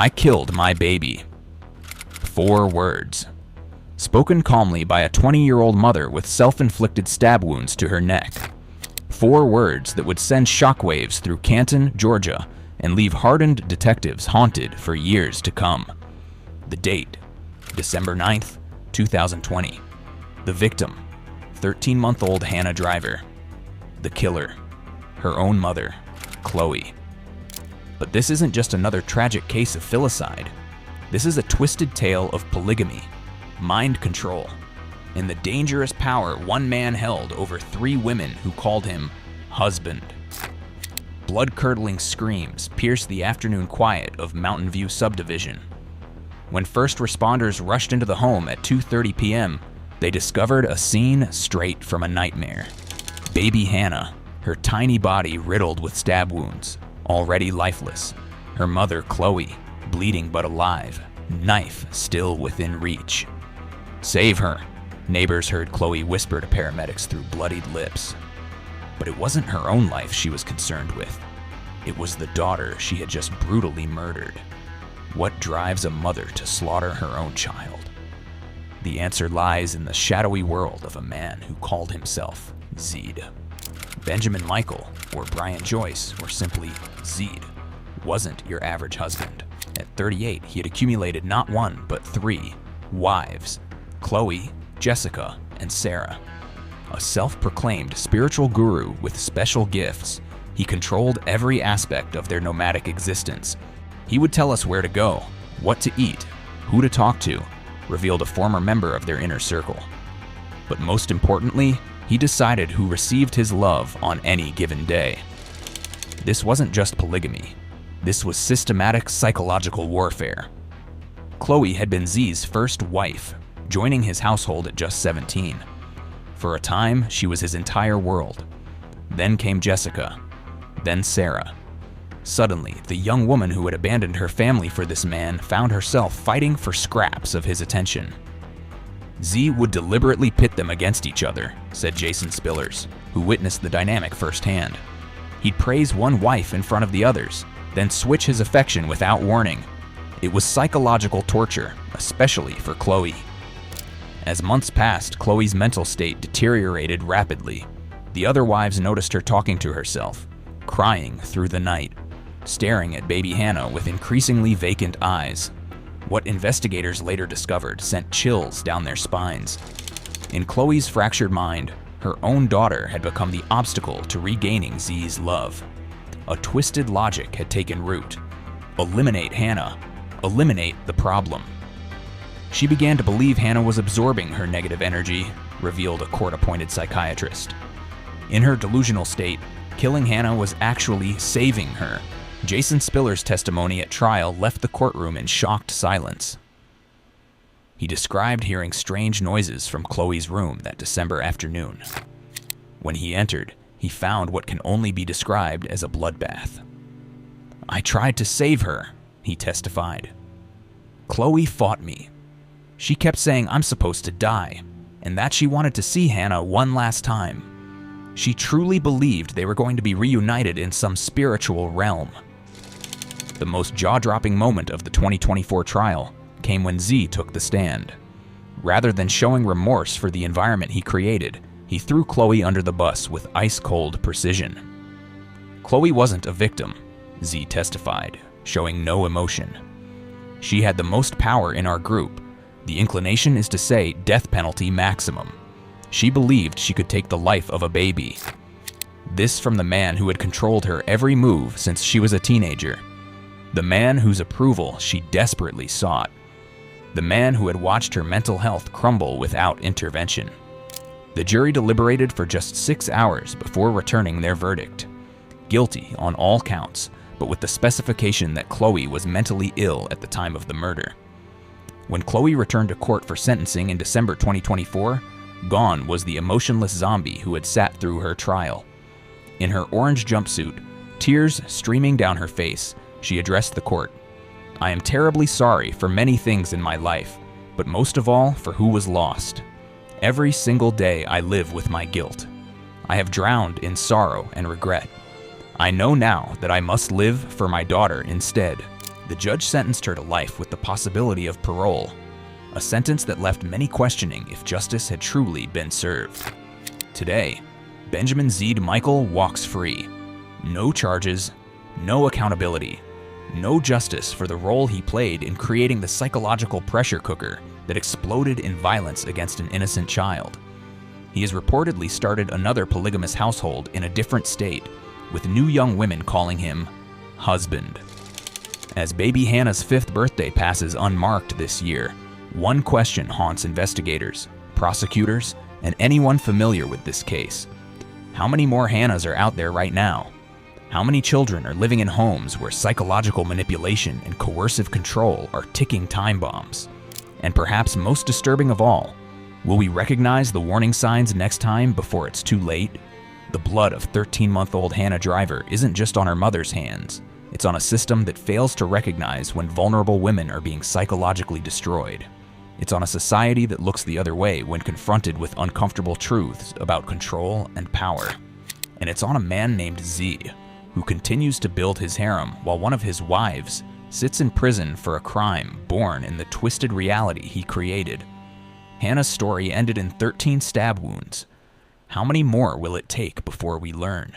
I killed my baby. 4 words. Spoken calmly by a 20-year-old mother with self-inflicted stab wounds to her neck. 4 words that would send shockwaves through Canton, Georgia, and leave hardened detectives haunted for years to come. The date, December 9th, 2020. The victim, 13-month-old Hannah Driver. The killer, her own mother, Chloe. But this isn't just another tragic case of filicide. This is a twisted tale of polygamy, mind control, and the dangerous power one man held over 3 women who called him husband. Blood-curdling screams pierced the afternoon quiet of Mountain View subdivision. When first responders rushed into the home at 2:30 p.m., they discovered a scene straight from a nightmare. Baby Hannah, her tiny body riddled with stab wounds, already lifeless. Her mother, Chloe, bleeding but alive, knife still within reach. "Save her," neighbors heard Chloe whisper to paramedics through bloodied lips. But it wasn't her own life she was concerned with. It was the daughter she had just brutally murdered. What drives a mother to slaughter her own child? The answer lies in the shadowy world of a man who called himself Zed. Benjamin Michael, or Brian Joyce, or simply Zed, wasn't your average husband. At 38, he had accumulated not 1, but 3 wives: Chloe, Jessica, and Sarah. A self-proclaimed spiritual guru with special gifts, he controlled every aspect of their nomadic existence. He would tell us where to go, what to eat, who to talk to, revealed a former member of their inner circle. But most importantly, he decided who received his love on any given day. This wasn't just polygamy. This was systematic psychological warfare. Chloe had been Z's first wife, joining his household at just 17. For a time, she was his entire world. Then came Jessica, then Sarah. Suddenly, the young woman who had abandoned her family for this man found herself fighting for scraps of his attention. Z would deliberately pit them against each other, said Jason Spillers, who witnessed the dynamic firsthand. He'd praise one wife in front of the others, then switch his affection without warning. It was psychological torture, especially for Chloe. As months passed, Chloe's mental state deteriorated rapidly. The other wives noticed her talking to herself, crying through the night, staring at baby Hannah with increasingly vacant eyes. What investigators later discovered sent chills down their spines. In Chloe's fractured mind, her own daughter had become the obstacle to regaining Z's love. A twisted logic had taken root. Eliminate Hannah. Eliminate the problem. She began to believe Hannah was absorbing her negative energy, revealed a court-appointed psychiatrist. In her delusional state, killing Hannah was actually saving her. Jason Spillers' testimony at trial left the courtroom in shocked silence. He described hearing strange noises from Chloe's room that December afternoon. When he entered, he found what can only be described as a bloodbath. "I tried to save her," he testified. "Chloe fought me. She kept saying I'm supposed to die, and that she wanted to see Hannah one last time. She truly believed they were going to be reunited in some spiritual realm." The most jaw-dropping moment of the 2024 trial came when Z took the stand. Rather than showing remorse for the environment he created, he threw Chloe under the bus with ice-cold precision. Chloe wasn't a victim, Z testified, showing no emotion. "She had the most power in our group. The inclination is to say death penalty maximum. She believed she could take the life of a baby." This from the man who had controlled her every move since she was a teenager. The man whose approval she desperately sought. The man who had watched her mental health crumble without intervention. The jury deliberated for just 6 hours before returning their verdict. Guilty on all counts, but with the specification that Chloe was mentally ill at the time of the murder. When Chloe returned to court for sentencing in December 2024, gone was the emotionless zombie who had sat through her trial. In her orange jumpsuit, tears streaming down her face, she addressed the court. "I am terribly sorry for many things in my life, but most of all for who was lost. Every single day I live with my guilt. I have drowned in sorrow and regret. I know now that I must live for my daughter instead. The judge sentenced her to life with the possibility of parole, a sentence that left many questioning if justice had truly been served. Today, Benjamin Zeed Michael walks free. No charges, no accountability, no justice for the role he played in creating the psychological pressure cooker that exploded in violence against an innocent child. He has reportedly started another polygamous household in a different state, with new young women calling him husband. As baby Hannah's 5th birthday passes unmarked this year, one question haunts investigators, prosecutors, and anyone familiar with this case. How many more Hannahs are out there right now? How many children are living in homes where psychological manipulation and coercive control are ticking time bombs? And perhaps most disturbing of all, will we recognize the warning signs next time before it's too late? The blood of 13-month-old Hannah Driver isn't just on her mother's hands. It's on a system that fails to recognize when vulnerable women are being psychologically destroyed. It's on a society that looks the other way when confronted with uncomfortable truths about control and power. And it's on a man named Z, who continues to build his harem while one of his wives sits in prison for a crime born in the twisted reality he created. Hannah's story ended in 13 stab wounds. How many more will it take before we learn?